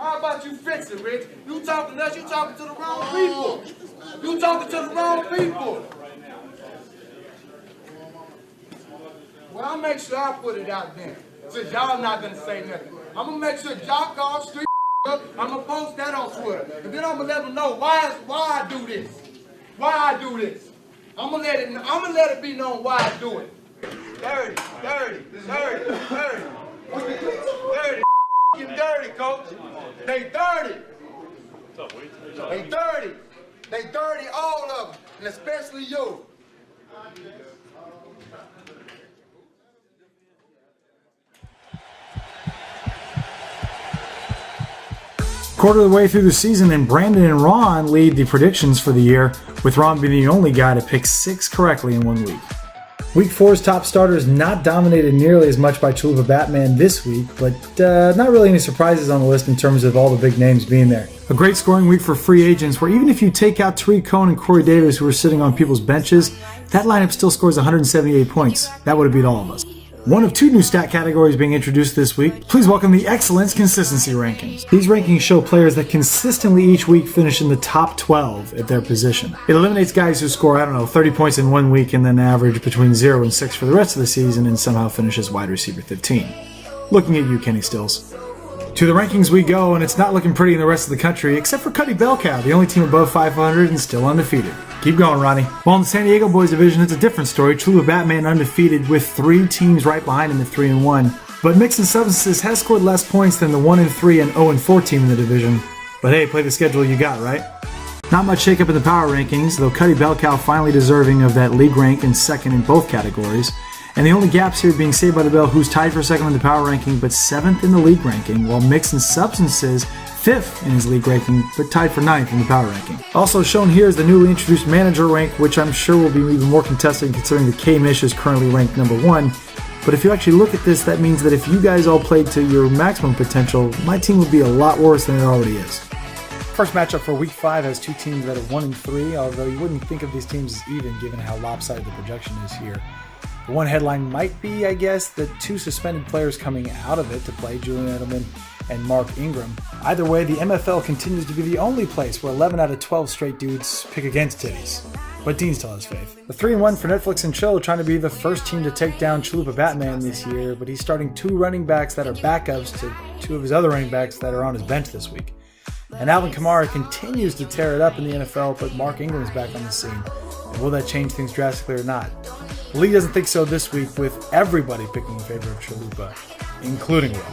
How about you fix it, Rich? You talking to us, you talking to the wrong people. You talking to the wrong people. Well, I'll make sure I put it out there. Since y'all not gonna say nothing. I'm gonna make sure y'all call street up. I'm gonna post that on Twitter. And then I'm gonna let them know why I do this. Why I do this. I'm gonna let it be known why I do it. Dirty. Dirty, coach. They dirty. They dirty, all of them, and especially you. Quarter of the way through the season, and Brandon and Ron lead the predictions for the year, with Ron being the only guy to pick 6 correctly in 1 week. Week 4's top starters not dominated nearly as much by Chalupa Batman this week, but not really any surprises on the list in terms of all the big names being there. A great scoring week for free agents, where even if you take out Tariq Cohen and Corey Davis, who are sitting on people's benches, that lineup still scores 178 points. That would have beat all of us. One of 2 new stat categories being introduced this week. Please welcome the Excellence Consistency Rankings. These rankings show players that consistently each week finish in the top 12 at their position. It eliminates guys who score, 30 points in 1 week and then average between 0 and 6 for the rest of the season and somehow finish as wide receiver 15. Looking at you, Kenny Stills. To the rankings we go, and it's not looking pretty in the rest of the country, except for Cuddy Bell Cow, the only team above 500 and still undefeated. Keep going, Ronnie. While in the San Diego Boys division, it's a different story. Chalupa Batman undefeated with 3 teams right behind him at 3-1. But Mixing Substances has scored less points than the 1-3 and 0-4 team in the division. But hey, play the schedule you got, right? Not much shakeup in the power rankings, though Cuddy Bell Cow finally deserving of that league rank and second in both categories. And the only gaps here being Saved by the Bell, who's tied for second in the power ranking, but 7th in the league ranking, while Mixing Substances 5th in his league ranking, but tied for 9th in the power ranking. Also shown here is the newly introduced manager rank, which I'm sure will be even more contested considering the K-Mish is currently ranked number 1. But if you actually look at this, that means that if you guys all played to your maximum potential, my team would be a lot worse than it already is. First matchup for Week 5 has 2 teams that are 1-3, although you wouldn't think of these teams as even given how lopsided the projection is here. The one headline might be, I guess, the 2 suspended players coming out of it to play, Julian Edelman and Mark Ingram. Either way, the MFL continues to be the only place where 11 out of 12 straight dudes pick against titties. But Dean still has faith. The 3-1 for Netflix and Chill trying to be the first team to take down Chalupa Batman this year, but he's starting 2 running backs that are backups to 2 of his other running backs that are on his bench this week. And Alvin Kamara continues to tear it up in the NFL, but Mark Ingram's back on the scene. And will that change things drastically or not? The league doesn't think so this week, with everybody picking in favor of Chalupa, including Will.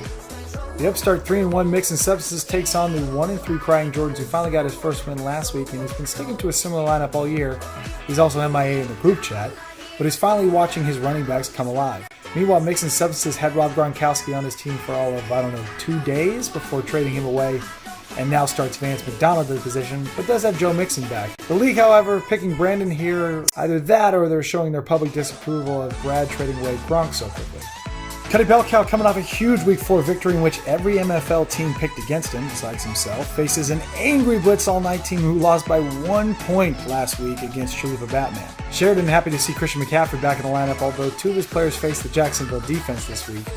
The upstart 3-1 Mixing Substances takes on the 1-3 Crying Jordans, who finally got his first win last week and has been sticking to a similar lineup all year. He's also MIA in the group chat, but is finally watching his running backs come alive. Meanwhile, Mixing Substances had Rob Gronkowski on his team for all of, 2 days before trading him away, and now starts Vance McDonald at the position, but does have Joe Mixon back. The league, however, picking Brandon here, either that or they're showing their public disapproval of Brad trading away Gronk so quickly. Cuddy Bell Cow, coming off a huge Week 4 victory in which every MFL team picked against him, besides himself, faces an angry Blitz All-Night team who lost by 1 point last week against Chalupa Batman. Sheridan happy to see Christian McCaffrey back in the lineup, although 2 of his players faced the Jacksonville defense this week.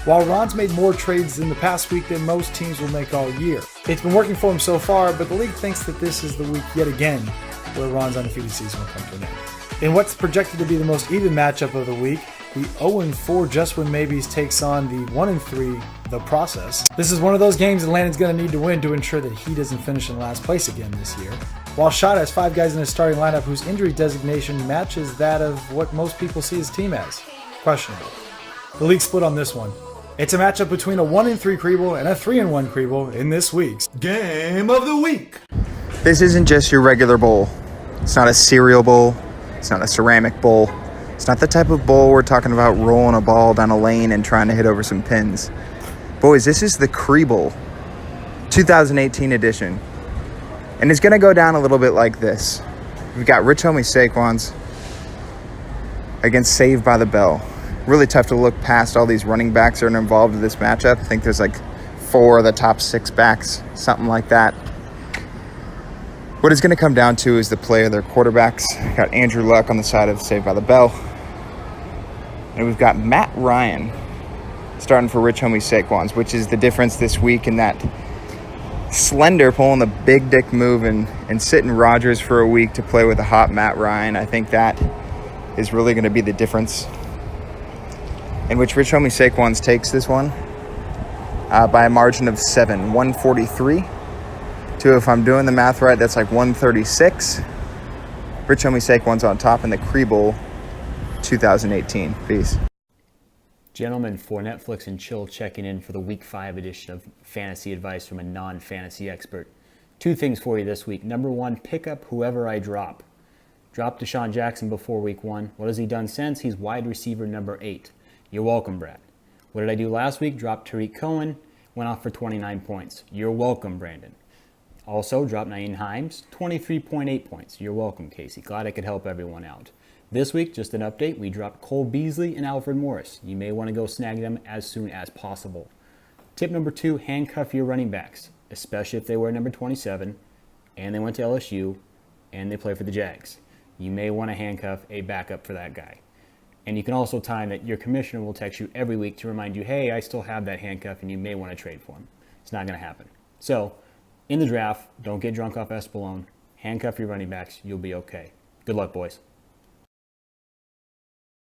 While Ron's made more trades in the past week than most teams will make all year. It's been working for him so far, but the league thinks that this is the week yet again where Ron's undefeated season will come to an end. In what's projected to be the most even matchup of the week, the 0-4 Just Win Maybes takes on the 1-3 The Process. This is one of those games that Landon's going to need to win to ensure that he doesn't finish in last place again this year. While Shot has 5 guys in his starting lineup whose injury designation matches that of what most people see his team as. Questionable. The league split on this one. It's a matchup between a 1-3 Kriebel and a 3-1 Kriebel in this week's Game of the Week. This isn't just your regular bowl. It's not a cereal bowl. It's not a ceramic bowl. It's not the type of bowl we're talking about rolling a ball down a lane and trying to hit over some pins. Boys, this is the Kriebel 2018 edition. And it's going to go down a little bit like this. We've got Rich Homie Saquon's against Saved by the Bell. Really tough to look past all these running backs that are involved in this matchup. I think there's like 4 of the top 6 backs, something like that. What it's going to come down to is the play of their quarterbacks. Got Andrew Luck on the side of Saved by the Bell. And we've got Matt Ryan starting for Rich Homie Saquon's, which is the difference this week in that Slender pulling the big dick move and sitting Rodgers for a week to play with a hot Matt Ryan. I think that is really going to be the difference in which Rich Homie Saquon's takes this one by a margin of 7, 143 to, if I'm doing the math right, that's like 136. Rich Homie Saquon's on top in the Cree Bowl 2018. Peace. Gentlemen, for Netflix and Chill checking in for the Week 5 edition of Fantasy Advice from a non-fantasy expert. 2 things for you this week. Number 1, pick up whoever I drop. Dropped Deshaun Jackson before Week 1. What has he done since? He's wide receiver number 8. You're welcome, Brad. What did I do last week? Dropped Tariq Cohen. Went off for 29 points. You're welcome, Brandon. Also, dropped Nyheim Hines. 23.8 points. You're welcome, Casey. Glad I could help everyone out. This week, just an update, we dropped Cole Beasley and Alfred Morris. You may want to go snag them as soon as possible. Tip number 2, handcuff your running backs, especially if they wear number 27 and they went to LSU and they play for the Jags. You may want to handcuff a backup for that guy. And you can also time that your commissioner will text you every week to remind you, hey, I still have that handcuff and you may want to trade for him. It's not going to happen. So, in the draft, don't get drunk off Espolone. Handcuff your running backs. You'll be okay. Good luck, boys.